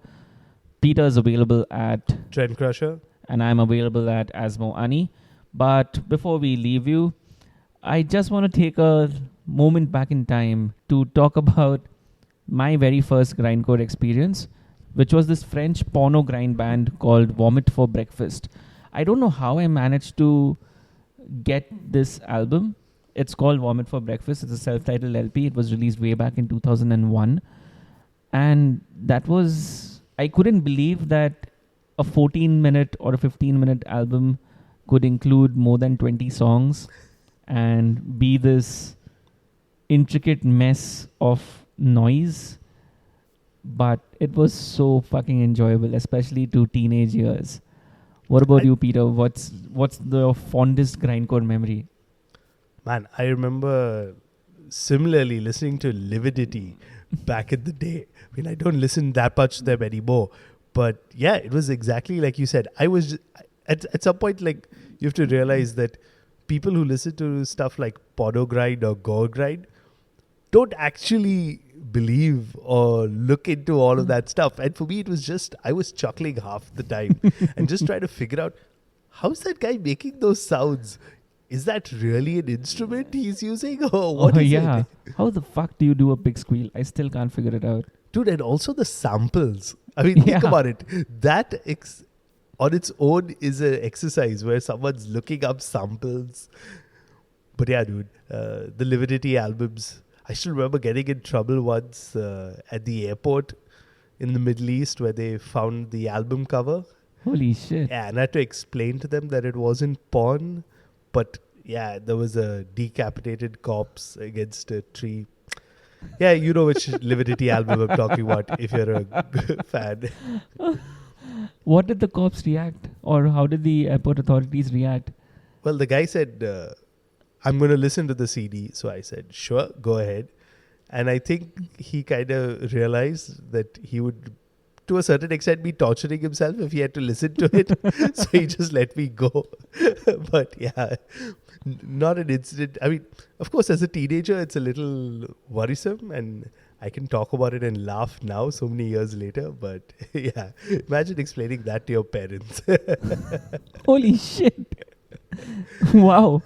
Peter's available at Trend Crusher. And I'm available at Asmo Ani. But before we leave you, I just want to take a moment back in time to talk about my very first grindcore experience, which was this French porno grind band called Vomit for Breakfast. I don't know how I managed to get this album. It's called Vomit for Breakfast. It's a self-titled LP. It was released way back in 2001. And I couldn't believe that a 14-minute or a 15-minute album could include more than 20 songs and be this intricate mess of noise. But it was so fucking enjoyable, especially to teenage years. What about you, Peter? What's the fondest grindcore memory? Man, I remember similarly listening to Lividity back in the day. I mean, I don't listen that much to them anymore. But yeah, it was exactly like you said. I was at some point, like, you have to realize that people who listen to stuff like Podo Grind or Gore Grind don't actually believe or look into all of that stuff. And for me, it was just, I was chuckling half the time and just trying to figure out, how's that guy making those sounds? Is that really an instrument he's using, or what is it? How the fuck do you do a big squeal? I still can't figure it out. Dude, and also the samples. I mean, think about it. That on its own is an exercise where someone's looking up samples. But yeah, dude, the Lividity albums. I still remember getting in trouble once at the airport in the Middle East where they found the album cover. Holy shit. Yeah, and I had to explain to them that it wasn't porn. But yeah, there was a decapitated corpse against a tree. Yeah, you know which Lividity album I'm talking about if you're a fan. What did the cops react? Or how did the airport authorities react? Well, the guy said, I'm going to listen to the CD. So I said, sure, go ahead. And I think he kind of realized that he would, to a certain extent, be torturing himself if he had to listen to it. So he just let me go. But yeah, not an incident. I mean, of course, as a teenager, it's a little worrisome, and I can talk about it and laugh now so many years later. But yeah, imagine explaining that to your parents. Holy shit. Wow.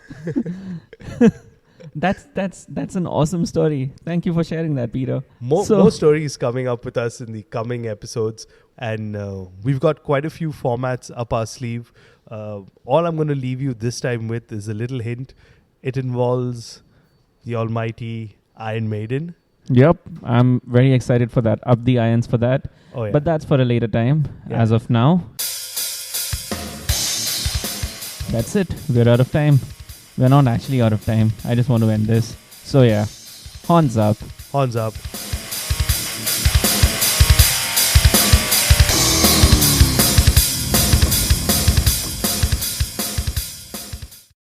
That's an awesome story. Thank you for sharing that, Peter. More stories coming up with us in the coming episodes, and we've got quite a few formats up our sleeve. All I'm going to leave you this time with is a little hint. It involves the almighty Iron Maiden. Yep, I'm very excited for that. Up the irons for that. Oh, yeah. But that's for a later time. Yeah. As of now, that's it. We're out of time. We're not actually out of time. I just want to end this. So yeah, horns up. Horns up.